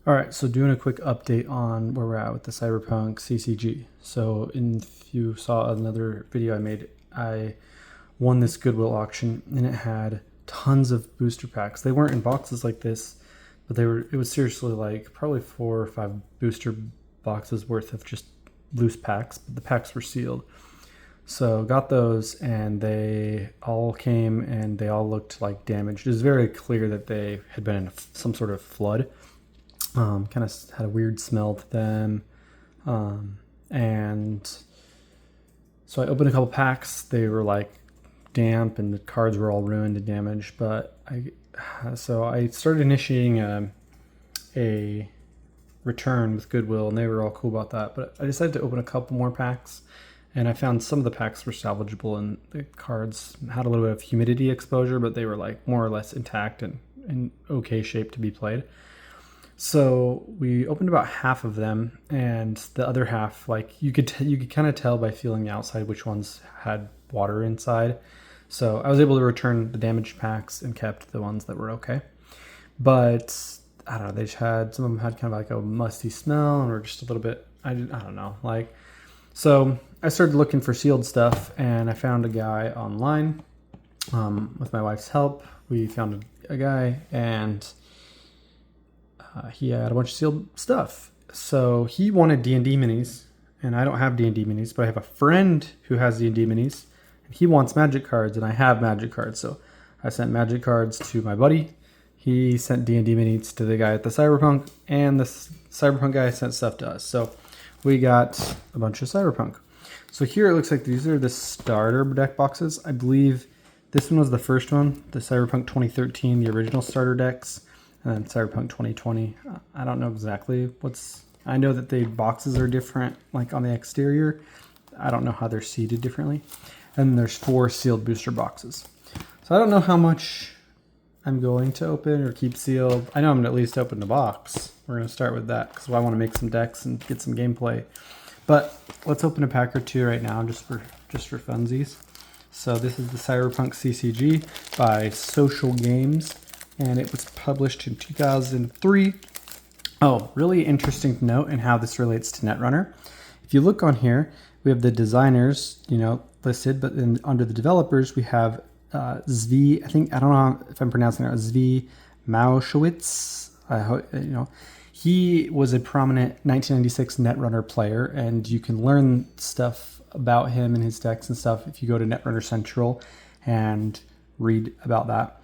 All right, so doing a quick update on where we're at with the Cyberpunk CCG. So, if you saw another video I made, I won this Goodwill auction, and it had tons of booster packs. They weren't in boxes like this, but they were. It was seriously like probably 4 or 5 booster boxes worth of just loose packs, but the packs were sealed. So got those, and they all came, and they all looked like damaged. It was very clear that they had been in some sort of flood. Kind of had a weird smell to them. And so I opened a couple packs. They were like damp, and the cards were all ruined and damaged. But so I started initiating a return with Goodwill, and they were all cool about that. But I decided to open a couple more packs, and I found some of the packs were salvageable, and the cards had a little bit of humidity exposure, but they were like more or less intact and in okay shape to be played. So we opened about half of them, and the other half, like you could kind of tell by feeling the outside which ones had water inside. So I was able to return the damaged packs and kept the ones that were okay. But I don't know, they just had, some of them had kind of like a musty smell and were just a little bit, I don't know, like. So I started looking for sealed stuff, and I found a guy online. With my wife's help, we found a guy, and he had a bunch of sealed stuff. So he wanted D&D minis, and I don't have D&D minis, but I have a friend who has D&D minis, and he wants magic cards, and I have magic cards. So I sent magic cards to my buddy. He sent D&D minis to the guy at the Cyberpunk, and the Cyberpunk guy sent stuff to us. So we got a bunch of Cyberpunk. So here it looks like these are the starter deck boxes. I believe this one was the first one, the Cyberpunk 2013, the original starter decks. And then Cyberpunk 2020. I don't know exactly I know that the boxes are different, like on the exterior. I don't know how they're seated differently. And there's 4 sealed booster boxes. So I don't know how much I'm going to open or keep sealed. I know I'm going to at least open the box. We're going to start with that because I want to make some decks and get some gameplay. But let's open a pack or two right now just for funsies. So this is the Cyberpunk CCG by Social Games, and it was published in 2003. Oh, really interesting to note and how this relates to Netrunner. If you look on here, we have the designers, listed, but then under the developers, we have Zvi. I don't know if I'm pronouncing it. Zvi Mauschwitz. He was a prominent 1996 Netrunner player, and you can learn stuff about him and his decks and stuff if you go to Netrunner Central and read about that.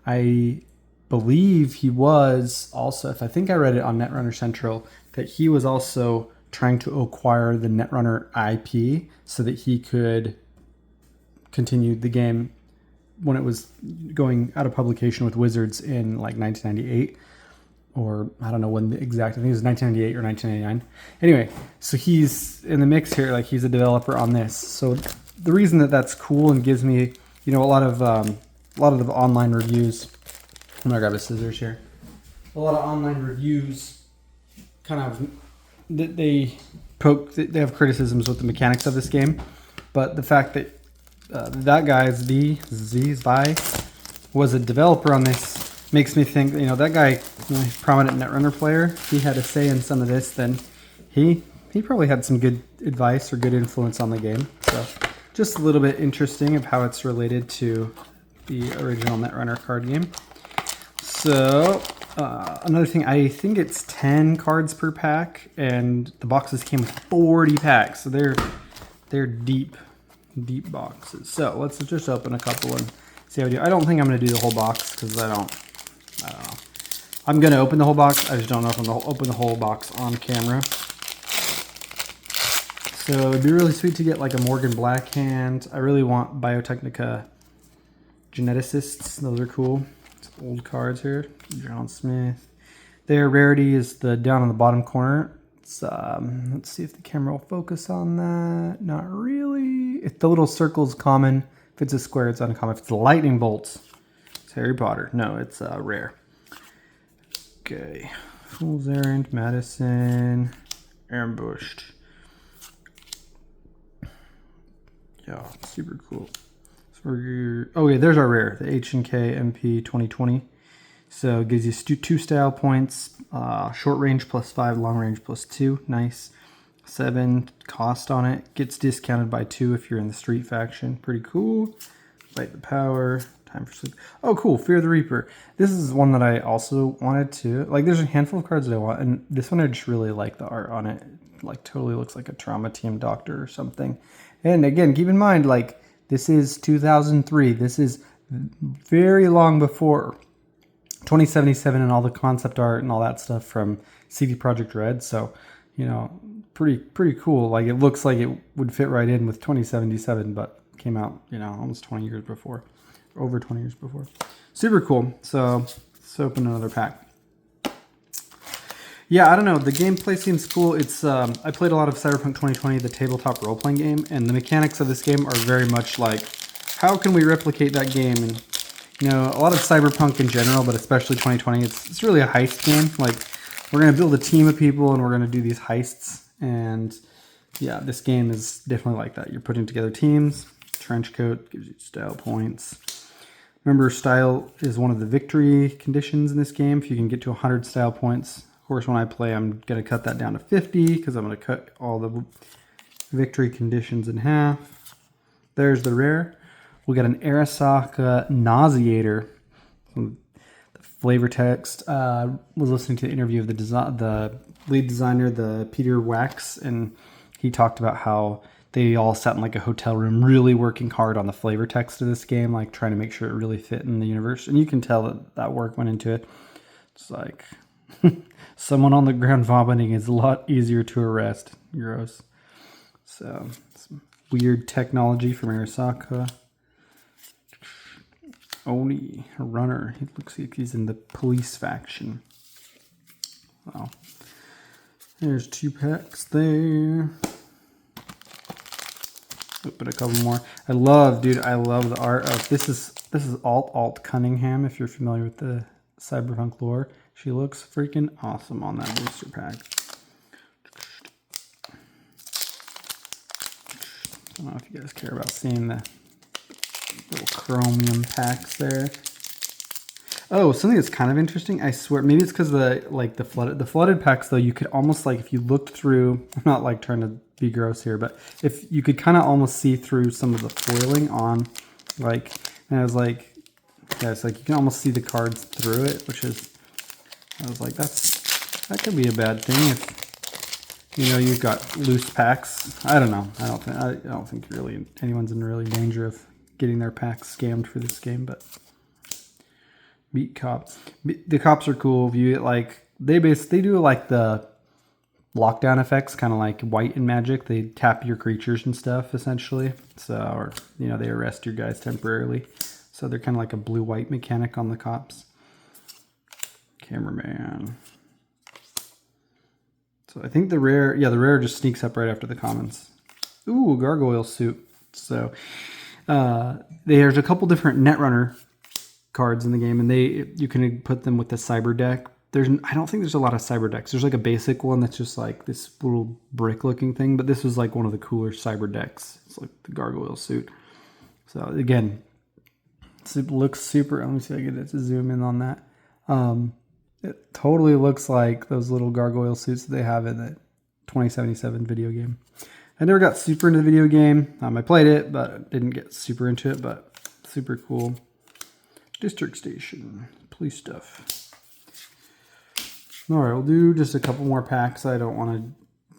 I believe he was also, I think I read it on Netrunner Central, that he was also trying to acquire the Netrunner IP so that he could continue the game when it was going out of publication with Wizards in like 1998. Or I don't know when the exact, I think it was 1998 or 1999. Anyway, so he's in the mix here, like he's a developer on this. So the reason that that's cool and gives me, a lot of the online reviews. I'm gonna grab the scissors here. A lot of online reviews kind of, they have criticisms with the mechanics of this game, but the fact that that guy Zvi was a developer on this makes me think, that guy, prominent Netrunner player, he had a say in some of this, then he probably had some good advice or good influence on the game. So just a little bit interesting of how it's related to the original Netrunner card game. So another thing, I think it's 10 cards per pack, and the boxes came with 40 packs, so they're deep boxes. So let's just open a couple and see how we do. I don't think I'm going to do the whole box because I don't know. I'm going to open the whole box. I just don't know if I'm going to open the whole box on camera. So it'd be really sweet to get like a Morgan Blackhand. I really want Biotechnica Geneticists. Those are cool. It's old cards here. John Smith. Their rarity is the down on the bottom corner. It's, let's see if the camera will focus on that. Not really. If the little circle's common, if it's a square, it's uncommon. If it's lightning bolts, it's Harry Potter. No, it's rare. Okay. Fool's Errand, Madison, Ambushed. Yeah, super cool. So oh yeah, there's our rare, the H&K MP 2020. So it gives you two style points, short range +5, long range +2. Nice. 7 cost on it. Gets discounted by 2 if you're in the street faction. Pretty cool. Fight the power. Time for sleep. Oh, cool. Fear the Reaper. This is one that I also wanted to... Like, there's a handful of cards that I want, and this one I just really like the art on it. Like, totally looks like a trauma team doctor or something. And again, keep in mind, like, this is 2003. This is very long before 2077 and all the concept art and all that stuff from CD Projekt Red. So, you know, pretty cool. Like, it looks like it would fit right in with 2077, but came out, you know, almost 20 years before. Over 20 years before. Super cool. So let's open another pack. Yeah, I don't know. The gameplay seems cool. It's I played a lot of Cyberpunk 2020, the tabletop role-playing game, and the mechanics of this game are very much like, how can we replicate that game? And, you know, a lot of Cyberpunk in general, but especially 2020, it's really a heist game. Like, we're going to build a team of people, and we're going to do these heists. And, yeah, this game is definitely like that. You're putting together teams. Trench coat gives you style points. Remember, style is one of the victory conditions in this game. If you can get to 100 style points. Of course, when I play, I'm going to cut that down to 50 because I'm going to cut all the victory conditions in half. There's the rare. We got an Arasaka Nauseator. The flavor text. Was listening to the interview of the lead designer, the Peter Wax, and he talked about how they all sat in like a hotel room really working hard on the flavor text of this game, like trying to make sure it really fit in the universe. And you can tell that work went into it. It's like someone on the ground vomiting is a lot easier to arrest. Gross. So, some weird technology from Arasaka. Oni, a runner. He looks like he's in the police faction. Wow. There's 2 packs there. Open a couple more. I love the art of this is Alt Cunningham, if you're familiar with the Cyberpunk lore. She looks freaking awesome on that booster pack. I don't know if you guys care about seeing the little chromium packs there. Oh, something that's kind of interesting. I swear, maybe it's because the flooded packs though. You could almost like if you looked through. I'm not like trying to be gross here, but if you could kind of almost see through some of the foiling on, like, and I was like, yeah, it's like you can almost see the cards through it, which is, I was like, that could be a bad thing if, you know, you've got loose packs. I don't know. I don't think really anyone's in really danger of getting their packs scammed for this game, but. Beat cops. The cops are cool. View it like they do like the lockdown effects, kind of like White in Magic. They tap your creatures and stuff essentially. So, or you know, they arrest your guys temporarily. So they're kind of like a blue-white mechanic on the cops. Cameraman. So I think the rare just sneaks up right after the commons. Ooh, gargoyle suit. So there's a couple different Netrunner cards in the game, and you can put them with the cyber deck. I don't think there's a lot of cyber decks. There's like a basic one that's just like this little brick looking thing, but this was like one of the cooler cyber decks. It's like the gargoyle suit. So again, it looks super. Let me see if I get it to zoom in on that. It totally looks like those little gargoyle suits that they have in the 2077 video game. I never got super into the video game. I played it, but didn't get super into it, but super cool. District Station, police stuff. All right, we'll do just a couple more packs. I don't want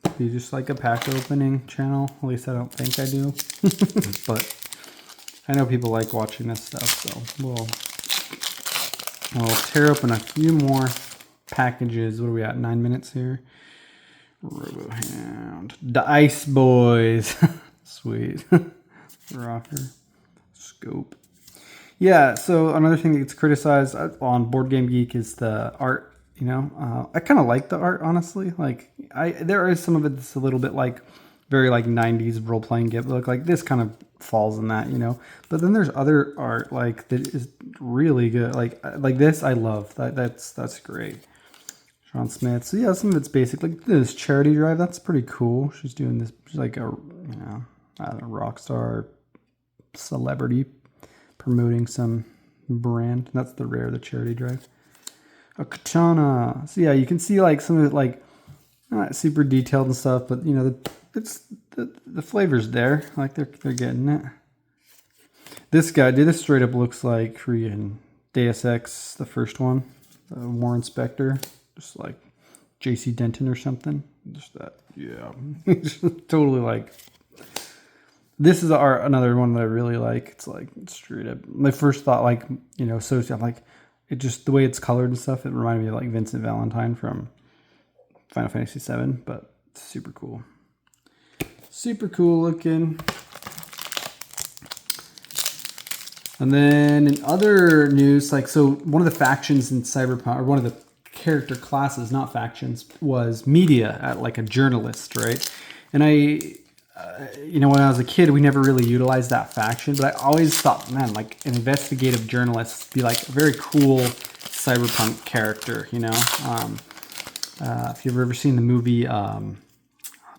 to be just like a pack opening channel. At least I don't think I do. But I know people like watching this stuff, so we'll tear open a few more packages. What are we at? 9 minutes here. RoboHound. The Ice Boys. Sweet. Rocker. Scope. Yeah, so another thing that gets criticized on Board Game Geek is the art, you know. I kind of like the art, honestly. Like, there is some of it that's a little bit like, very like 90s role-playing game look. Like, this kind of falls in that, you know. But then there's other art, like, that is really good. Like this, I love. That's great. Sean Smith. So, yeah, some of it's basic. Like, this charity drive, that's pretty cool. She's doing this, she's like a, you know, I don't know, rock star celebrity promoting some brand. That's the rare, the charity drive. A katana. So yeah, you can see like some of it like not super detailed and stuff, but you know, the flavor's there. Like they're getting it. This guy, dude, this straight up looks like freaking Deus Ex, the first one. Warren Spector. Just like JC Denton or something. Just that, yeah. Totally like. This is another one that I really like. It's like straight up. My first thought, like, you know, so I'm like, it just, the way it's colored and stuff, it reminded me of like Vincent Valentine from Final Fantasy VII, but it's super cool. Super cool looking. And then in other news, like, so one of the factions in Cyberpunk, or one of the character classes, not factions, was media, like a journalist, right? And you know, when I was a kid, we never really utilized that faction, but I always thought, man, like an investigative journalist would be like a very cool cyberpunk character, you know? If you've ever seen the movie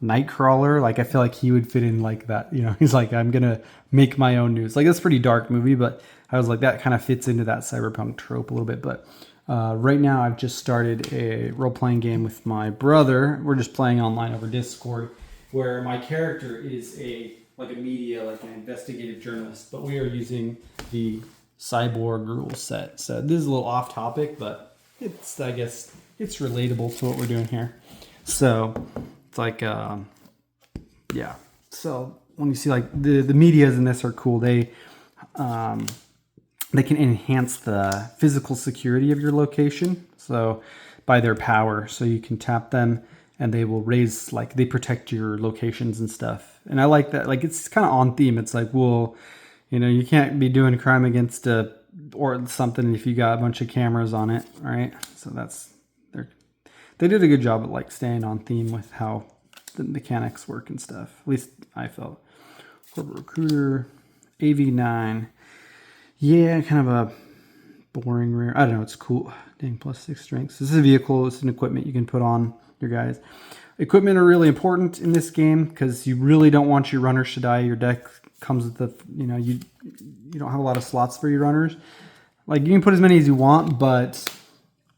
Nightcrawler, like I feel like he would fit in like that, you know? He's like, I'm gonna make my own news. Like, it's a pretty dark movie, but I was like, that kind of fits into that cyberpunk trope a little bit. But right now I've just started a role-playing game with my brother. We're just playing online over Discord, where my character is like a media, like an investigative journalist, but we are using the cyborg rule set. So this is a little off topic, but it's, I guess, it's relatable to what we're doing here. So it's like, yeah. So when you see like the medias in this are cool, they can enhance the physical security of your location. So by their power, so you can tap them and they will raise, like, they protect your locations and stuff. And I like that. Like, it's kind of on theme. It's like, well, you know, you can't be doing crime against or something if you got a bunch of cameras on it, right? So they did a good job at like staying on theme with how the mechanics work and stuff. At least I felt. Corporate Recruiter, AV9. Yeah, kind of a boring rare. I don't know. It's cool. Dang, +6 strengths. This is a vehicle. It's an equipment you can put on your guys. Equipment are really important in this game because you really don't want your runners to die. Your deck comes with the, you know, you don't have a lot of slots for your runners. Like, you can put as many as you want, but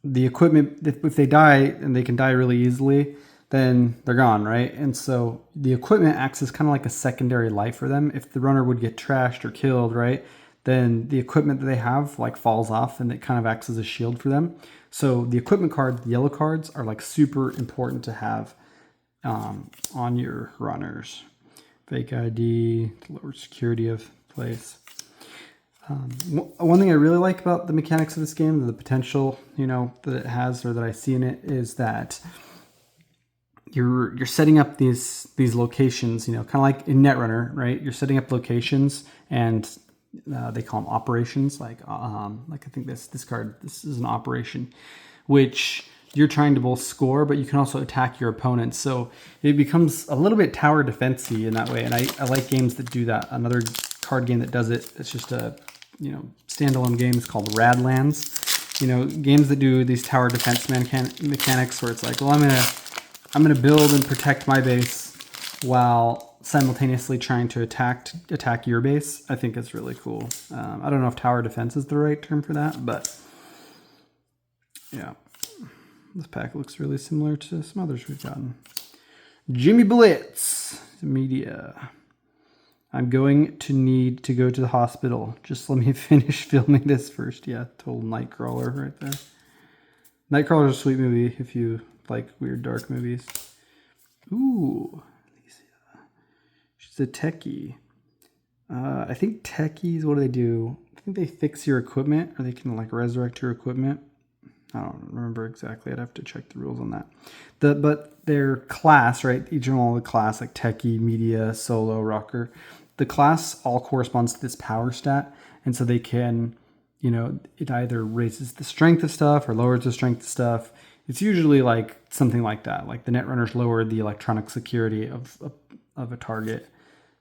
the equipment, if they die, and they can die really easily, then they're gone, right? And so the equipment acts as kind of like a secondary life for them. If the runner would get trashed or killed, right, then the equipment that they have like falls off and it kind of acts as a shield for them. So the equipment cards, the yellow cards, are like super important to have on your runners. Fake ID, to lower security of place. One thing I really like about the mechanics of this game, the potential, you know, that it has, or that I see in it, is that you're setting up these locations, you know, kind of like in Netrunner, right? You're setting up locations, and they call them operations. Like I think this card, this is an operation, which you're trying to both score, but you can also attack your opponents. So it becomes a little bit tower defense-y in that way. And I like games that do that. Another card game that does it, it's just a, you know, standalone game. It's called Radlands. You know, games that do these tower defense mechanics where it's like, well, I'm gonna build and protect my base while simultaneously trying to attack your base. I think it's really cool. I don't know if tower defense is the right term for that, but yeah. This pack looks really similar to some others we've gotten. Jimmy Blitz, media. I'm going to need to go to the hospital. Just let me finish filming this first. Yeah, total Nightcrawler right there. Nightcrawler's a sweet movie if you like weird dark movies. Ooh, Alicia. She's a techie. I think techies, what do they do? I think they fix your equipment, or they can like resurrect your equipment. I don't remember exactly. I'd have to check the rules on that. But their class, right? Each and all the class, like techie, media, solo, rocker. The class all corresponds to this power stat, and so they can, you know, it either raises the strength of stuff or lowers the strength of stuff. It's usually like something like that. Like the Netrunners lowered the electronic security of a target,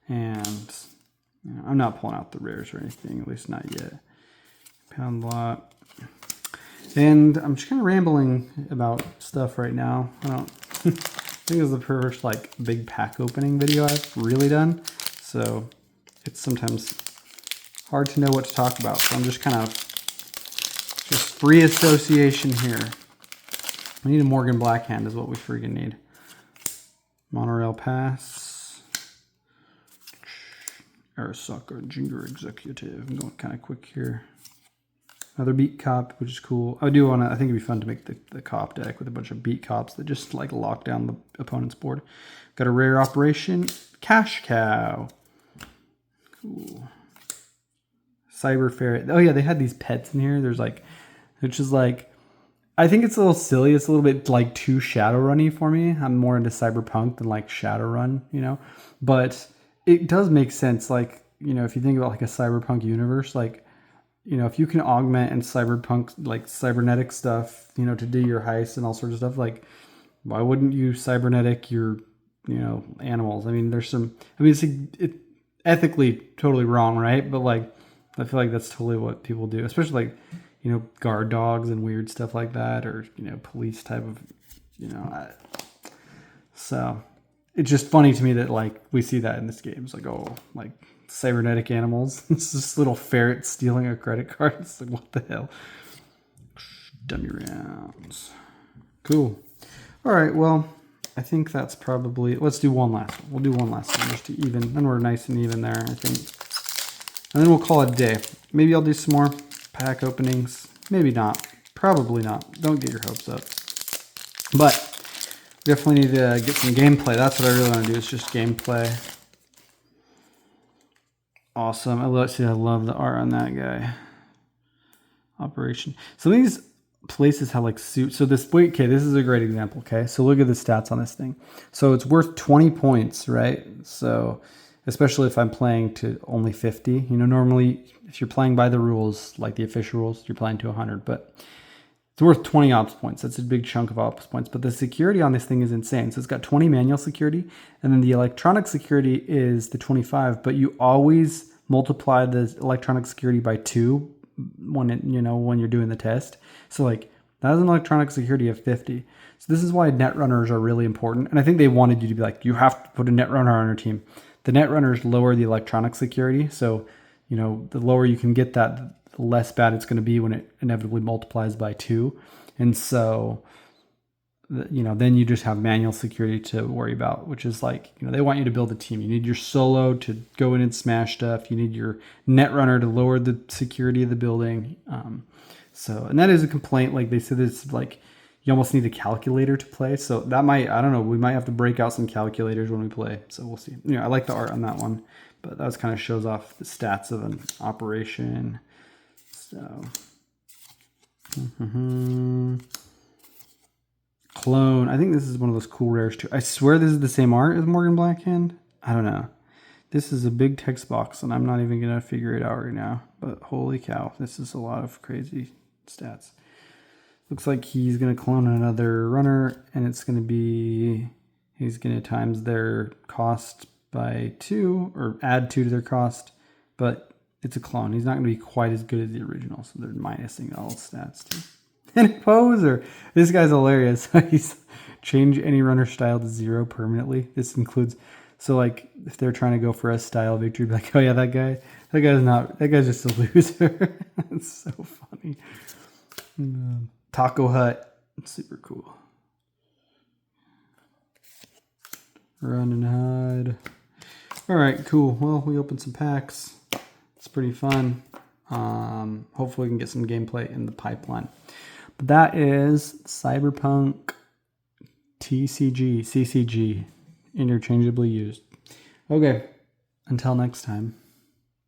and you know, I'm not pulling out the rares or anything, at least not yet. Pound lot. And I'm just kind of rambling about stuff right now. I don't I think it's the first like big pack opening video I've really done. So it's sometimes hard to know what to talk about. So I'm just kind of just free association here. We need a Morgan Blackhand is what we freaking need. Monorail Pass. Arasaka Junior Executive. I'm going kind of quick here. Another beat cop, which is cool. I do want to, I think it'd be fun to make the cop deck with a bunch of beat cops that just like lock down the opponent's board. Got a rare operation. Cash Cow. Cool. Cyber Ferret. Oh yeah, they had these pets in here. There's like, which is like, I think it's a little silly. It's a little bit like too Shadowrun-y for me. I'm more into Cyberpunk than like Shadowrun, you know? But it does make sense. Like, you know, if you think about like a Cyberpunk universe, like, you know, if you can augment and Cyberpunk, like cybernetic stuff, you know, to do your heists and all sorts of stuff, like, why wouldn't you cybernetic your, you know, animals? I mean, there's some, I mean, it's ethically totally wrong, right? But like, I feel like that's totally what people do, especially like, you know, guard dogs and weird stuff like that, or, you know, police type of, you know, so it's just funny to me that like we see that in this game. It's like, oh, like cybernetic animals. It's this little ferret stealing a credit card. It's like, what the hell? Dummy rounds. Cool. All right, well, I think that's probably, let's do one last one. We'll do one last one just to even, then we're nice and even there, I think. And then we'll call it a day. Maybe I'll do some more pack openings. Maybe not. Probably not. Don't get your hopes up. But we definitely need to get some gameplay. That's what I really want to do, is just gameplay. Awesome. I love the art on that guy. Operation. Some of these places have like suits. So this, wait, okay, this is a great example, okay? So look at the stats on this thing. So it's worth 20 points, right? So especially if I'm playing to only 50. You know, normally if you're playing by the rules, like the official rules, you're playing to 100, but it's worth 20 ops points. That's a big chunk of ops points, but the security on this thing is insane. So it's got 20 manual security, and then the electronic security is the 25, but you always multiply the electronic security by 2 when it, you know, when you're doing the test. So like that is an electronic security of 50. So this is why net runners are really important. And I think they wanted you to be like, you have to put a net runner on your team. The net runners lower the electronic security. So, you know, the lower you can get that, the less bad it's going to be when it inevitably multiplies by 2. And so, you know, then you just have manual security to worry about, which is like, you know, they want you to build a team. You need your solo to go in and smash stuff. You need your net runner to lower the security of the building. And that is a complaint. Like they said, it's like, you almost need a calculator to play. So that might, I don't know, we might have to break out some calculators when we play. So we'll see. You know, I like the art on that one, but that kind of shows off the stats of an operation. So, Clone. I think this is one of those cool rares too. I swear this is the same art as Morgan Blackhand. I don't know. This is a big text box and I'm not even going to figure it out right now, but holy cow, this is a lot of crazy stats. Looks like he's going to clone another runner, and it's going to be, he's going to times their cost by 2, or add 2 to their cost, but it's a clone. He's not going to be quite as good as the original, so they're minusing all stats too. And a poser. This guy's hilarious. He's change any runner style to 0 permanently. This includes, so like if they're trying to go for a style victory, be like, oh yeah, that guy's just a loser. It's so funny. Taco Hut, super cool. Run and hide. All right, cool. Well, we opened some packs. It's pretty fun. Hopefully we can get some gameplay in the pipeline. But that is Cyberpunk CCG, interchangeably used. Okay, until next time.